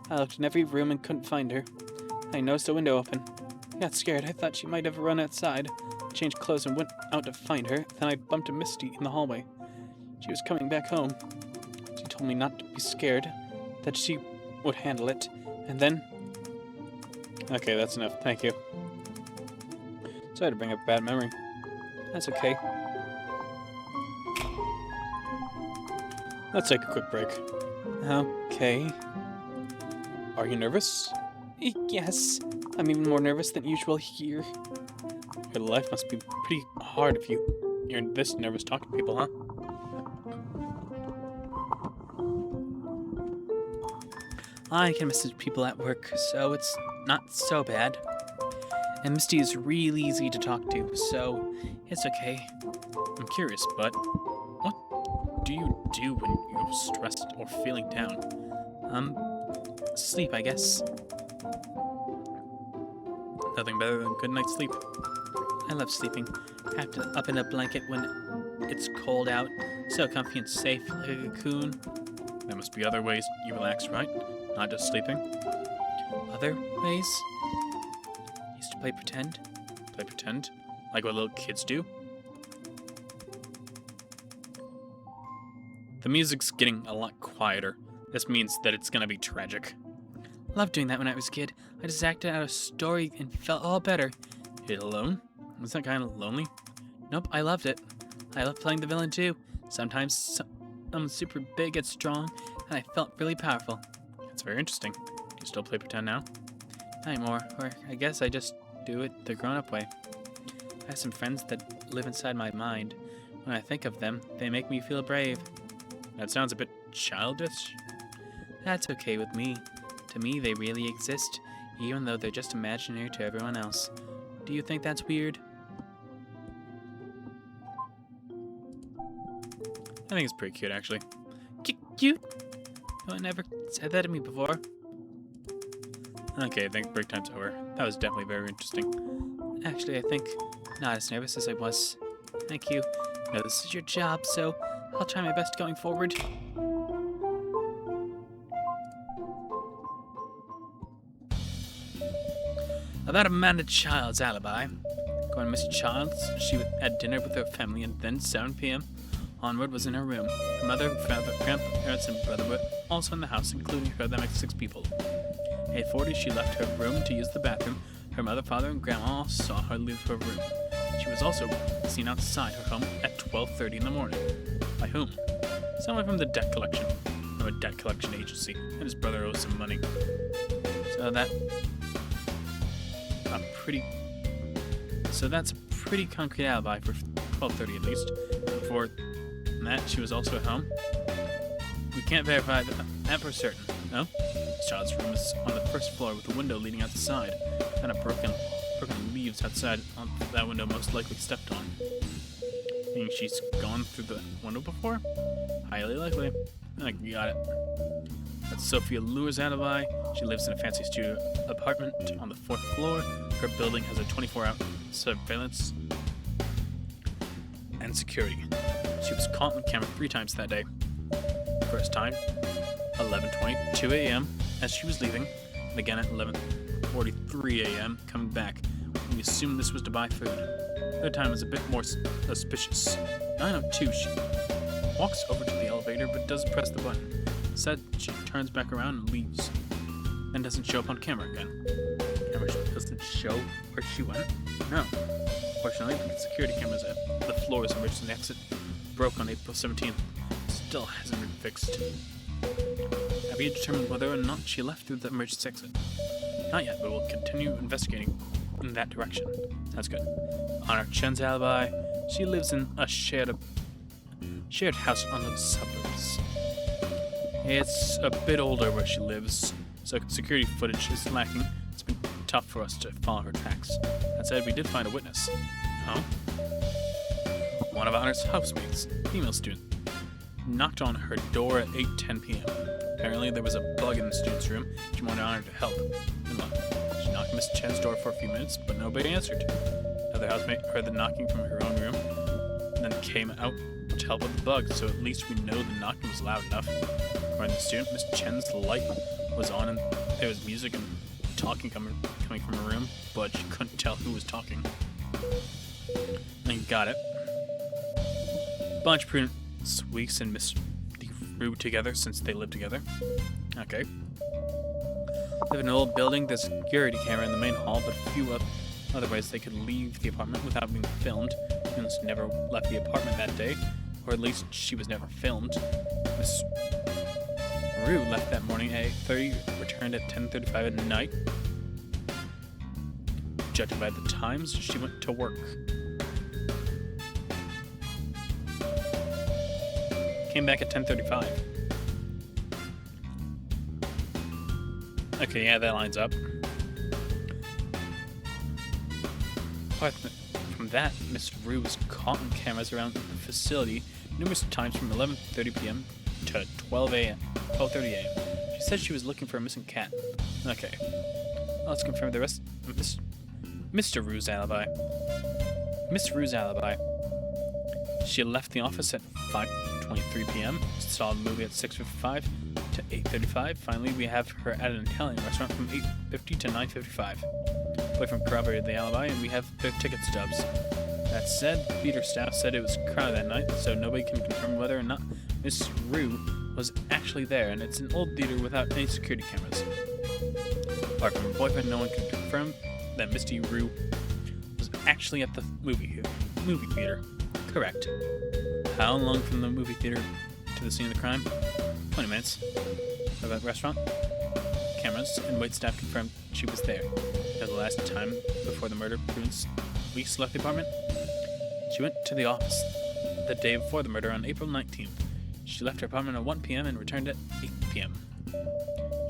I looked in every room and couldn't find her. I noticed the window open. I got scared. I thought she might have run outside. I changed clothes and went out to find her. Then I bumped into Misty in the hallway. She was coming back home. She told me not to be scared, that she would handle it. And then... Okay, that's enough. Thank you. Sorry to bring up a bad memory. That's okay. Let's take a quick break. Okay. Are you nervous? Yes. I'm even more nervous than usual here. Your life must be pretty hard if you're this nervous talking to people, huh? I can message people at work, so it's not so bad. And Misty is really easy to talk to, so it's okay. I'm curious, but what do you do when you're stressed or feeling down? Sleep, I guess. Nothing better than a good night's sleep. I love sleeping. Wrapped up in a blanket when it's cold out. So comfy and safe, like a cocoon. There must be other ways you relax, right? Not just sleeping. Other ways? Used to play pretend. Play pretend? Like what little kids do? The music's getting a lot quieter. This means that it's gonna be tragic. Loved doing that when I was a kid. I just acted out a story and felt all better. You alone? Was that kind of lonely? Nope, I loved it. I loved playing the villain too. Sometimes I'm super big and strong, and I felt really powerful. That's very interesting. Do you still play pretend now? Not anymore, or I guess I just do it the grown-up way. I have some friends that live inside my mind. When I think of them, they make me feel brave. That sounds a bit childish. That's okay with me. To me, they really exist, even though they're just imaginary to everyone else. Do you think that's weird? I think it's pretty cute, actually. Cute? No one ever said that to me before. Okay, I think break time's over. That was definitely very interesting. Actually, I think not as nervous as I was. Thank you. I know this is your job, so I'll try my best going forward. About Amanda Child's alibi. According to Miss Childs, she had dinner with her family and then 7 p.m. onward was in her room. Her mother, father, grandparents, and brother were also in the house, including her. That makes 6 people. At 8:40, she left her room to use the bathroom. Her mother, father, and grandma all saw her leave her room. She was also seen outside her home at 12:30 in the morning. By whom? Someone from the debt collection. From a debt collection agency, and his brother owes some money. So that's a pretty concrete alibi for 12:30 at least. Before that, she was also at home. We can't verify that for certain, no? This child's room is on the first floor with a window leading outside and a broken broken leaves outside on that window most likely stepped on. Meaning she's gone through the window before? Highly likely. I got it. That's Sophia Lure's alibi. She lives in a fancy studio apartment on the 4th floor. Her building has a 24-hour surveillance and security. She was caught on camera 3 times that day. First time, 11:22 a.m. as she was leaving, and again at 11:43 a.m. coming back. We assumed this was to buy food. Third time was a bit more suspicious. 9:02, she walks over to the elevator but doesn't press the button. Instead, she turns back around and leaves, and doesn't show up on camera again. Camera doesn't show where she went? No. Fortunately, the security cameras at the floor's emergency exit broke on April 17th. Still hasn't been fixed. Have you determined whether or not she left through the emergency exit? Not yet, but we'll continue investigating in that direction. Sounds good. Honor Chen's alibi. She lives in a shared house on the suburbs. It's a bit older where she lives, so security footage is lacking. It's been tough for us to follow her tracks. That said, we did find a witness. Oh? One of Honor's housemates, female student, knocked on her door at 8:10 p.m. Apparently, there was a bug in the student's room. She wanted Honor to help. Good luck. She knocked Miss Chen's door for a few minutes, but nobody answered. Another housemate heard the knocking from her own room, and then came out to help with the bug, so at least we know the knocking was loud enough. According to the student, Miss Chen's light was on, and there was music and talking coming from her room, but she couldn't tell who was talking. And you got it. Bunch of Prudence Weeks and Miss Rue together since they lived together. Okay. Live in an old building, there's a security camera in the main hall, but a few other ways they could leave the apartment without being filmed. Prudence never left the apartment that day, or at least she was never filmed. Miss Rue left that morning at 8:30, returned at 10:35 at night. Judging by the times, she went to work. Came back at 10:35. Okay, yeah, that lines up. Apart from that, Miss Rue was caught on cameras around the facility numerous times from 11:30 p.m. to 12:30 a.m. She said she was looking for a missing cat. Okay, let's confirm the rest of Mr. Rue's alibi. Miss Rue's alibi. She left the office at 5:23 p.m., saw a movie at 6:55 to 8:35. Finally, we have her at an Italian restaurant from 8:50 to 9:55. Boyfriend corroborated the alibi, and we have their ticket stubs. That said, theater staff said it was crowded that night, so nobody can confirm whether or not Miss Rue was actually there, and it's an old theater without any security cameras. Apart from her boyfriend, no one can confirm that Misty Rue was actually at the movie theater. Correct. How long from the movie theater to the scene of the crime? 20 minutes. What about restaurant? Cameras and waitstaff confirmed she was there. At the last time before the murder, Prudence Weeks left the apartment. She went to the office the day before the murder on April 19th. She left her apartment at 1 p.m. and returned at 8 p.m.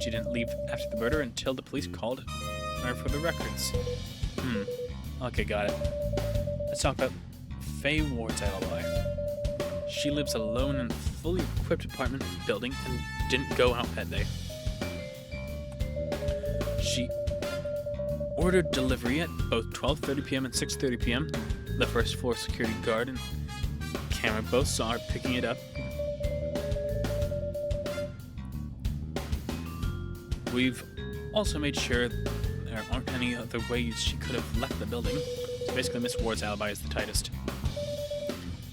She didn't leave after the murder until the police called her for the records. Okay, got it. Let's talk about Faye Ward's alibi. She lives alone in a fully equipped apartment building and didn't go out that day. She ordered delivery at both 12:30 p.m. and 6:30 p.m. The first floor security guard and camera both saw her picking it up. We've also made sure there aren't any other ways she could have left the building. So basically, Miss Ward's alibi is the tightest.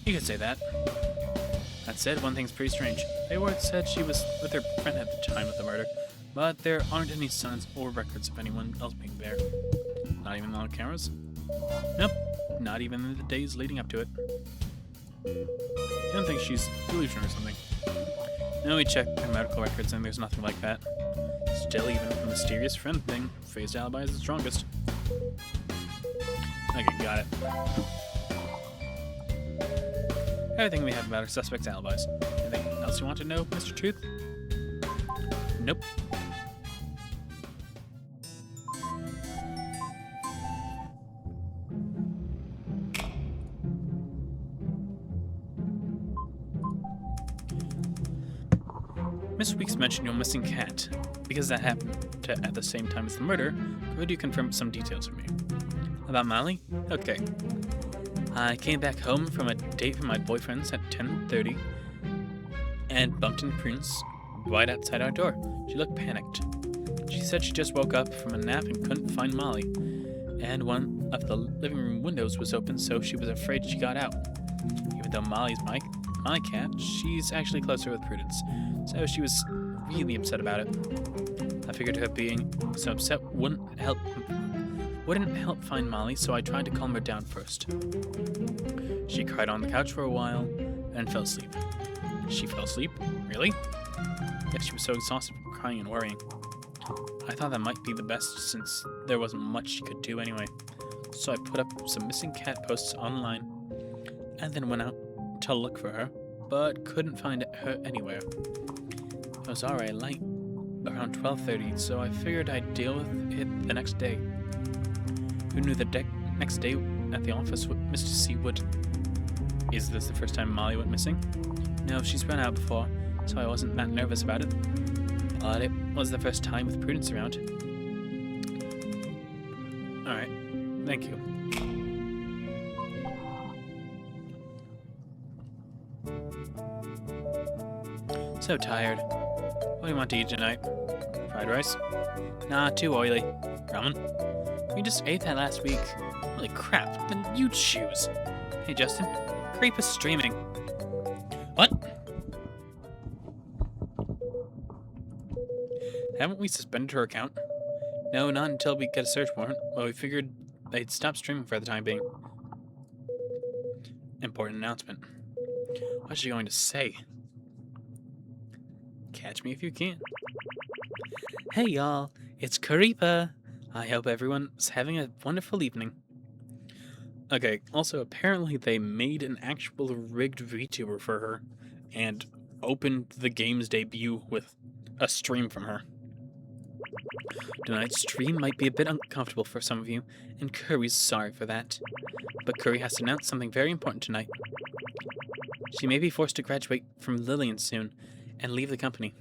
You could say that. That said, one thing's pretty strange. Faye Ward said she was with her friend at the time of the murder, but there aren't any signs or records of anyone else being there. Not even on cameras? Nope, not even in the days leading up to it. I don't think she's delusional or something. Now we checked her medical records and there's nothing like that. Still, even with the mysterious friend thing, Faye's alibi is the strongest. Okay, got it. Everything we have about our suspect's alibis. Anything else you want to know, Mr. Truth? Nope. Miss Weeks mentioned your missing cat. Because that happened at the same time as the murder, could you confirm some details for me? About Molly? Okay. I came back home from a date with my boyfriends at 10:30 and bumped into Prudence right outside our door. She looked panicked. She said she just woke up from a nap and couldn't find Molly, and one of the living room windows was open, so she was afraid she got out. Even though Molly's my cat, she's actually closer with Prudence, so she was really upset about it. I figured her being so upset wouldn't help find Molly, so I tried to calm her down first. She cried on the couch for a while and fell asleep. She fell asleep? Really? Yes, she was so exhausted from crying and worrying. I thought that might be the best since there wasn't much she could do anyway. So I put up some missing cat posts online and then went out to look for her, but couldn't find her anywhere. It was already late, around 12:30, so I figured I'd deal with it the next day. Who knew the next day at the office what Mr. C would... Is this the first time Molly went missing? No, she's run out before, so I wasn't that nervous about it. But it was the first time with Prudence around. Alright, thank you. So tired. What do you want to eat tonight? Fried rice? Nah, too oily. Ramen? We just ate that last week. Holy crap, then you choose. Hey Justin, Creep is streaming. What? Haven't we suspended her account? No, not until we get a search warrant, but we figured they'd stop streaming for the time being. Important announcement. What's she going to say? Catch me if you can. Hey y'all, it's Karipa. I hope everyone's having a wonderful evening. Okay, also apparently they made an actual rigged VTuber for her and opened the game's debut with a stream from her. Tonight's stream might be a bit uncomfortable for some of you, and Curry's sorry for that. But Curry has to announce something very important tonight. She may be forced to graduate from Lillian soon and leave the company.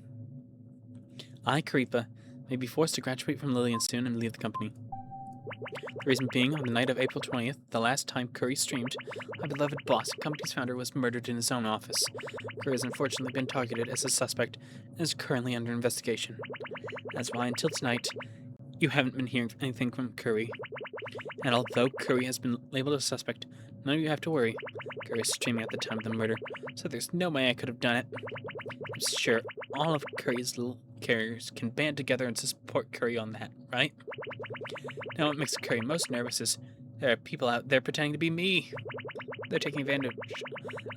I, Karipa, may be forced to graduate from Lillian soon and leave the company. The reason being, on the night of April 20th, the last time Curry streamed, my beloved boss, the company's founder, was murdered in his own office. Curry has unfortunately been targeted as a suspect and is currently under investigation. That's why, until tonight, you haven't been hearing anything from Curry. And although Curry has been labeled a suspect, none of you have to worry. Curry is streaming at the time of the murder, so there's no way I could have done it. I'm sure all of Curry's little carriers can band together and support Curry on that, right? Now what makes Curry most nervous is there are people out there pretending to be me. They're taking advantage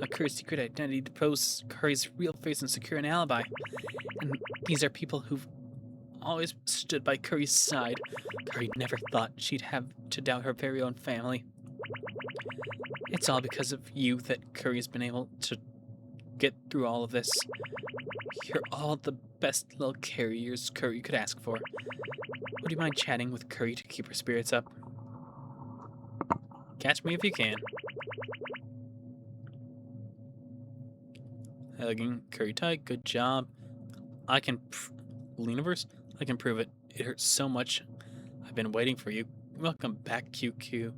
of Curry's secret identity to pose Curry's real face and secure an alibi. And these are people who've always stood by Curry's side. Curry never thought she'd have to doubt her very own family. It's all because of you that Curry's been able to get through all of this. You're all the best little carriers Curry could ask for. Would you mind chatting with Curry to keep her spirits up? Catch me if you can. Hugging Curry tight, good job. I can... Leniverse? I can prove it. It hurts so much. I've been waiting for you. Welcome back, QQ.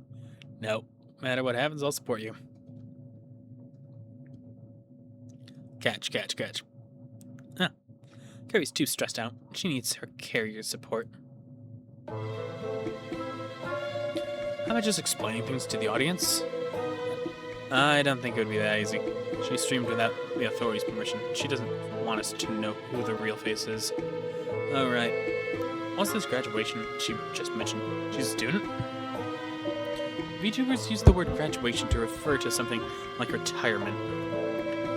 No matter what happens, I'll support you. Catch. Huh. Curry's too stressed out. She needs her carrier support. How about just explaining things to the audience? I don't think it would be that easy. She streamed without the authorities' permission. She doesn't want us to know who the real face is. Alright. What's this graduation she just mentioned? She's a student? VTubers use the word graduation to refer to something like retirement.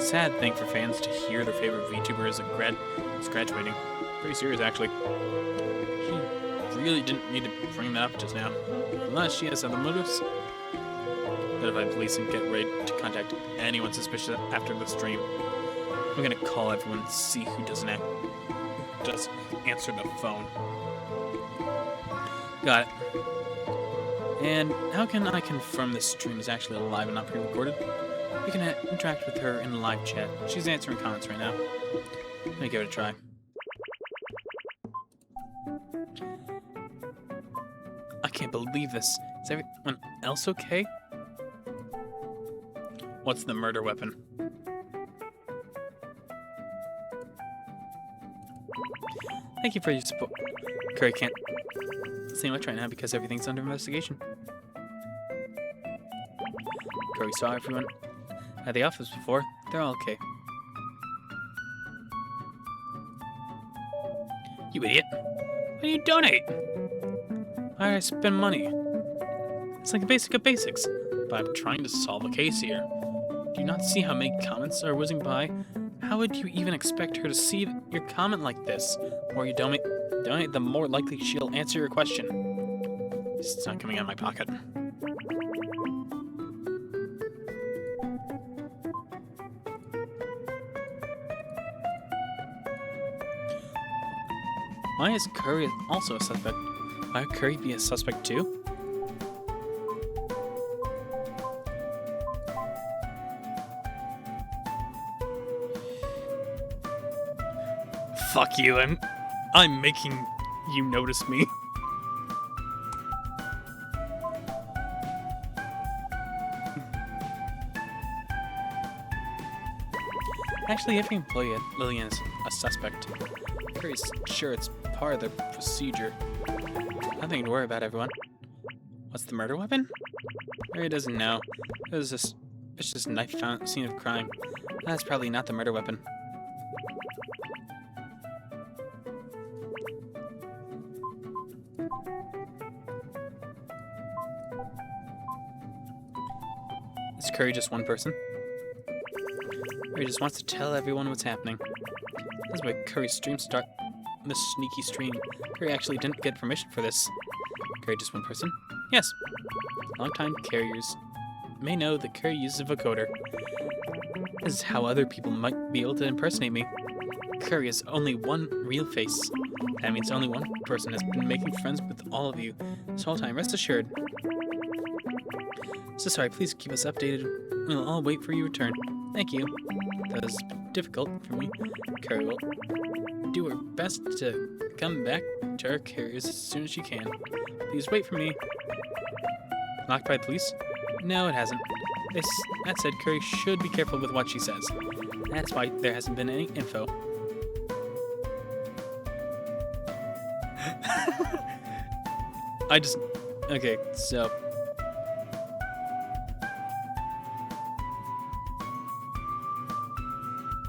Sad thing for fans to hear their favorite VTuber is graduating. Pretty serious, actually. She really didn't need to bring that up just now. Unless she has other motives. Notify police and get ready to contact anyone suspicious after the stream. I'm gonna call everyone and see who doesn't answer the phone. Got it. And how can I confirm this stream is actually live and not pre-recorded? You can interact with her in the live chat. She's answering comments right now. Let me give it a try. I can't believe this. Is everyone else okay? What's the murder weapon? Thank you for your support. Curry can't say much right now because everything's under investigation. Curry saw everyone at the office before. They're all okay. You idiot. Why do you donate? Why do I spend money? It's like a basic of basics. But I'm trying to solve a case here. Do you not see how many comments are whizzing by? How would you even expect her to see your comment like this? The more you donate, the more likely she'll answer your question. It's not coming out of my pocket. Why is Curry also a suspect? Why would Curry be a suspect too? Fuck you, I'm making you notice me. Actually, every employee at Lillian is a suspect. Curry's sure it's part of the procedure. Nothing to worry about, everyone. What's the murder weapon? Curry doesn't know. It was just a knife found at the scene of crime. That's probably not the murder weapon. Is Curry just one person? Curry just wants to tell everyone what's happening. That's why Curry's stream start. This sneaky stream. Curry actually didn't get permission for this. Curry just one person? Yes. Longtime carriers may know that Curry uses a vocoder. This is how other people might be able to impersonate me. Curry has only one real face. That means only one person has been making friends with all of you this whole time. Rest assured. So sorry, please keep us updated. We'll all wait for your return. Thank you. That was difficult for me. Curry will do her best to come back to our carriers as soon as she can. Please wait for me. Locked by police? No, it hasn't. That said, Curry should be careful with what she says. That's why there hasn't been any info. Okay, so...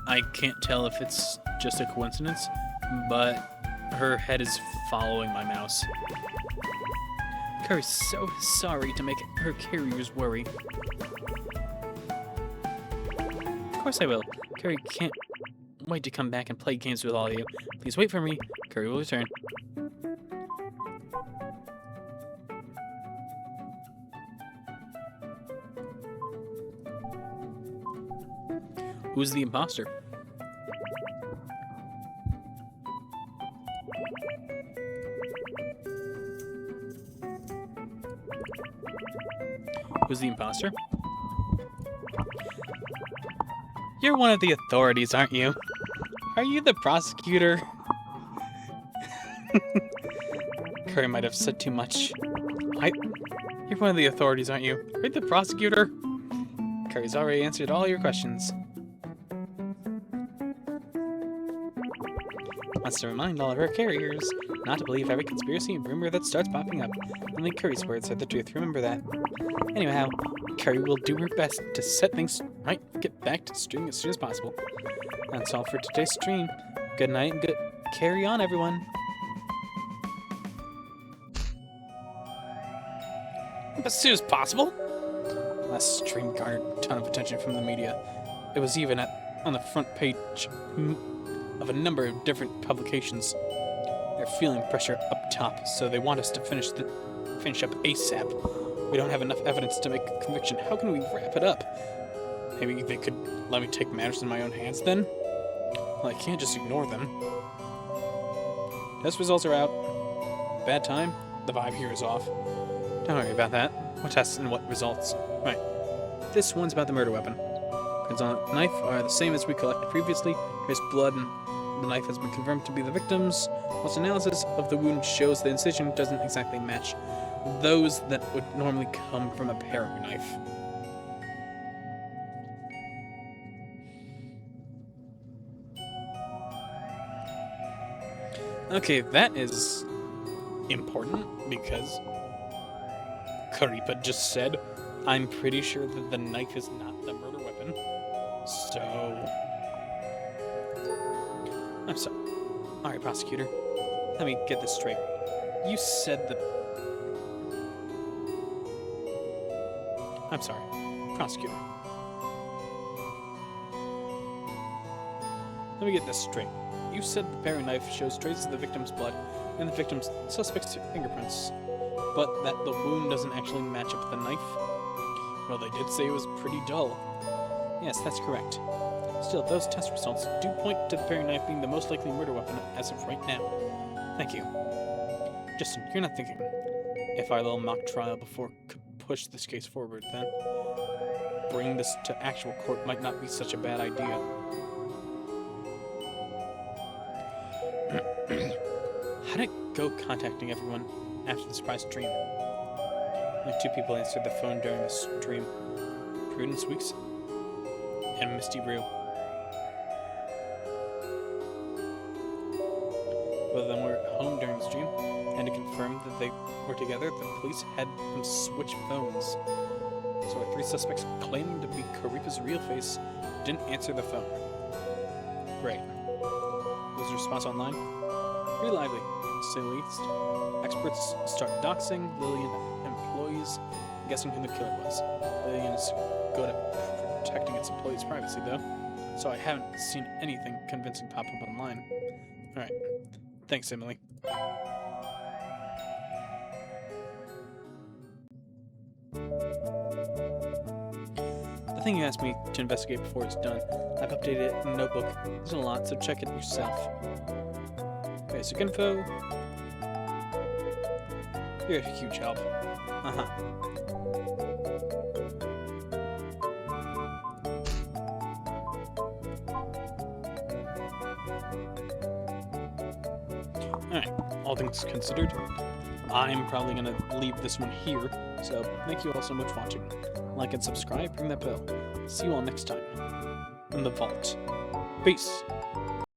I can't tell if it's just a coincidence, but her head is following my mouse. Curry's so sorry to make her carriers worry. Of course I will. Curry can't wait to come back and play games with all of you. Please wait for me. Curry will return. Who's the imposter? Who's the imposter? You're one of the authorities, aren't you? Are you the prosecutor? Curry might have said too much. You're one of the authorities, aren't you? Are you the prosecutor? Curry's already answered all your questions. Wants to remind all of her carriers not to believe every conspiracy and rumor that starts popping up. Only Curry's words are the truth, remember that. Anyhow, Curry will do her best to set things right, get back to streaming as soon as possible. That's all for today's stream. Good night and good carry on, everyone. As soon as possible. Last stream garnered a ton of attention from the media. It was even on the front page of a number of different publications. They're feeling pressure up top, so they want us to finish up ASAP. We don't have enough evidence to make a conviction. How can we wrap it up? Maybe they could let me take matters in my own hands then? Well, I can't just ignore them. Test results are out. Bad time. The vibe here is off. Don't worry about that. What tests and what results? Right. This one's about the murder weapon. Prints on the knife are the same as we collected previously. There's blood and The knife has been confirmed to be the victim's. Whilst analysis of the wound shows the incision doesn't exactly match those that would normally come from a paring knife. Okay, that is important because Karipa just said, I'm pretty sure that the knife is not the murder weapon. So... I'm sorry. Alright, prosecutor. Let me get this straight. You said that... I'm sorry. Prosecutor. Let me get this straight. You said the paring knife shows traces of the victim's blood and the victim's suspect's fingerprints, but that the wound doesn't actually match up with the knife? Well, they did say it was pretty dull. Yes, that's correct. Still, those test results do point to the paring knife being the most likely murder weapon as of right now. Thank you. Justin, you're not thinking if our little mock trial before could push this case forward, then bringing this to actual court might not be such a bad idea. How'd it go contacting everyone after the surprise stream? Only 2 people answered the phone during the stream. Prudence Weeks and Misty Rue. Both of them were at home during the stream, and to confirm that they were together, the police had them switch phones. So our 3 suspects claiming to be Karipa's real face didn't answer the phone. Great. Was the response online? Pretty lively, to say the least. Experts start doxing Lillian employees, guessing who the killer was. Lillian is good at protecting its employees' privacy, though, so I haven't seen anything convincing pop up online. Alright. Thanks, Emily. The thing you asked me to investigate before it's done, I've updated it in a notebook. There's a lot, so check it yourself. Basic info. You're a huge help. Alright, all things considered, I'm probably going to leave this one here, so thank you all so much for watching. Like and subscribe, ring that bell. See you all next time in the vault. Peace!